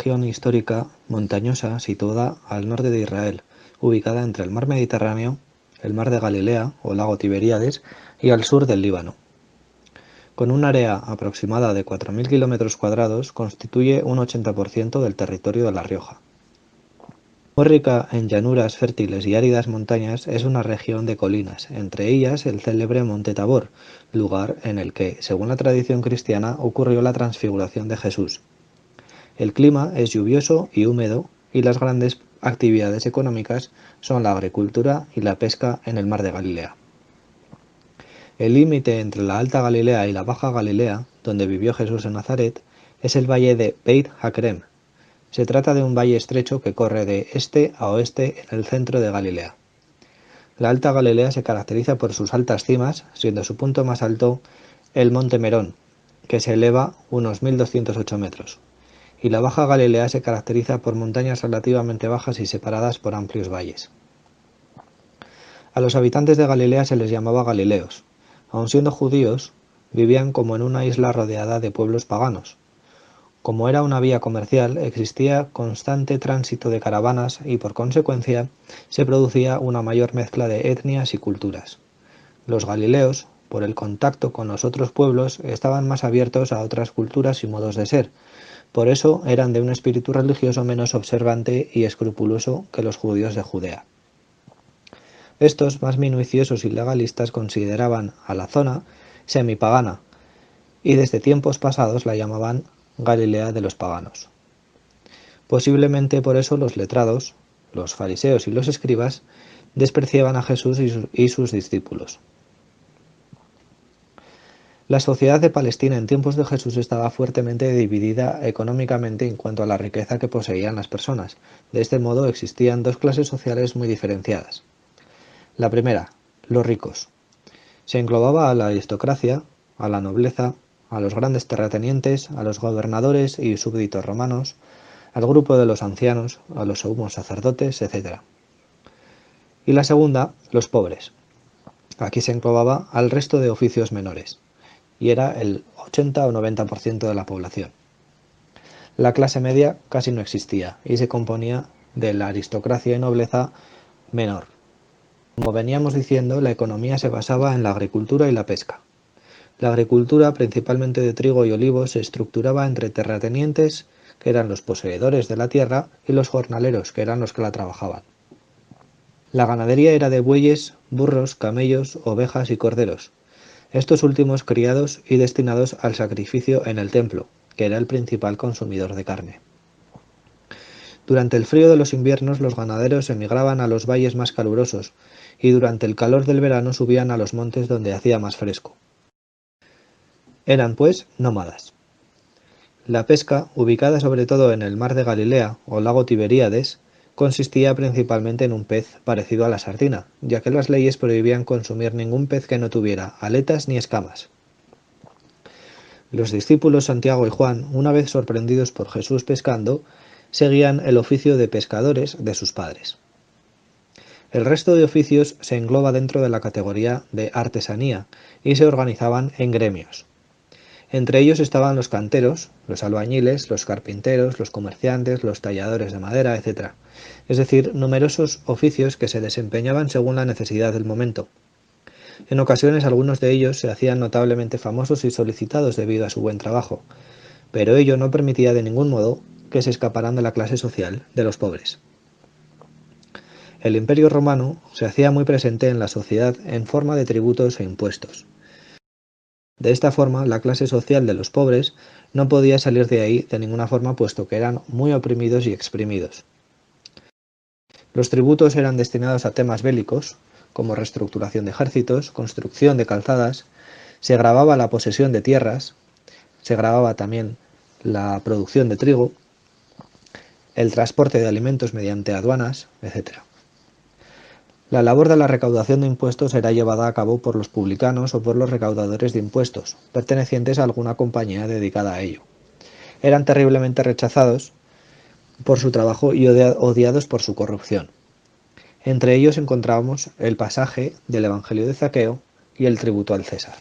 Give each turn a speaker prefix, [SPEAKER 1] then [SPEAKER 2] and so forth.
[SPEAKER 1] región histórica montañosa situada al norte de Israel, ubicada entre el mar Mediterráneo, el mar de Galilea o lago Tiberíades y al sur del Líbano. Con un área aproximada de 4.000 km², constituye un 80% del territorio de La Rioja. Muy rica en llanuras fértiles y áridas montañas, es una región de colinas, entre ellas el célebre Monte Tabor, lugar en el que, según la tradición cristiana, ocurrió la transfiguración de Jesús. El clima es lluvioso y húmedo, y las grandes actividades económicas son la agricultura y la pesca en el mar de Galilea. El límite entre la Alta Galilea y la Baja Galilea, donde vivió Jesús en Nazaret, es el valle de Beit Hakerem. Se trata de un valle estrecho que corre de este a oeste en el centro de Galilea. La Alta Galilea se caracteriza por sus altas cimas, siendo su punto más alto el Monte Merón, que se eleva unos 1.208 metros, y la Baja Galilea se caracteriza por montañas relativamente bajas y separadas por amplios valles. A los habitantes de Galilea se les llamaba galileos. Aun siendo judíos, vivían como en una isla rodeada de pueblos paganos. Como era una vía comercial, existía constante tránsito de caravanas y, por consecuencia, se producía una mayor mezcla de etnias y culturas. Los galileos, por el contacto con los otros pueblos, estaban más abiertos a otras culturas y modos de ser. Por eso eran de un espíritu religioso menos observante y escrupuloso que los judíos de Judea. Estos, más minuciosos y legalistas, consideraban a la zona semipagana, y desde tiempos pasados la llamaban Galilea de los paganos. Posiblemente por eso los letrados, los fariseos y los escribas despreciaban a Jesús y sus discípulos. La sociedad de Palestina en tiempos de Jesús estaba fuertemente dividida económicamente en cuanto a la riqueza que poseían las personas. De este modo existían dos clases sociales muy diferenciadas. La primera, los ricos. Se englobaba a la aristocracia, a la nobleza, a los grandes terratenientes, a los gobernadores y súbditos romanos, al grupo de los ancianos, a los sumos sacerdotes, etc. Y la segunda, los pobres. Aquí se englobaba al resto de oficios menores, y era el 80 o 90% de la población. La clase media casi no existía, y se componía de la aristocracia y nobleza menor. Como veníamos diciendo, la economía se basaba en la agricultura y la pesca. La agricultura, principalmente de trigo y olivos, se estructuraba entre terratenientes, que eran los poseedores de la tierra, y los jornaleros, que eran los que la trabajaban. La ganadería era de bueyes, burros, camellos, ovejas y corderos, estos últimos criados y destinados al sacrificio en el templo, que era el principal consumidor de carne. Durante el frío de los inviernos los ganaderos emigraban a los valles más calurosos, y durante el calor del verano subían a los montes donde hacía más fresco. Eran, pues, nómadas. La pesca, ubicada sobre todo en el mar de Galilea o lago Tiberíades, consistía principalmente en un pez parecido a la sardina, ya que las leyes prohibían consumir ningún pez que no tuviera aletas ni escamas. Los discípulos Santiago y Juan, una vez sorprendidos por Jesús pescando, seguían el oficio de pescadores de sus padres. El resto de oficios se engloba dentro de la categoría de artesanía y se organizaban en gremios. Entre ellos estaban los canteros, los albañiles, los carpinteros, los comerciantes, los talladores de madera, etc. Es decir, numerosos oficios que se desempeñaban según la necesidad del momento. En ocasiones algunos de ellos se hacían notablemente famosos y solicitados debido a su buen trabajo, pero ello no permitía de ningún modo que se escaparan de la clase social de los pobres. El Imperio Romano se hacía muy presente en la sociedad en forma de tributos e impuestos. De esta forma, la clase social de los pobres no podía salir de ahí de ninguna forma, puesto que eran muy oprimidos y exprimidos. Los tributos eran destinados a temas bélicos, como reestructuración de ejércitos, construcción de calzadas, se gravaba la posesión de tierras, se gravaba también la producción de trigo, el transporte de alimentos mediante aduanas, etc. La labor de la recaudación de impuestos era llevada a cabo por los publicanos o por los recaudadores de impuestos, pertenecientes a alguna compañía dedicada a ello. Eran terriblemente rechazados por su trabajo y odiados por su corrupción. Entre ellos encontramos el pasaje del Evangelio de Zaqueo y el tributo al César.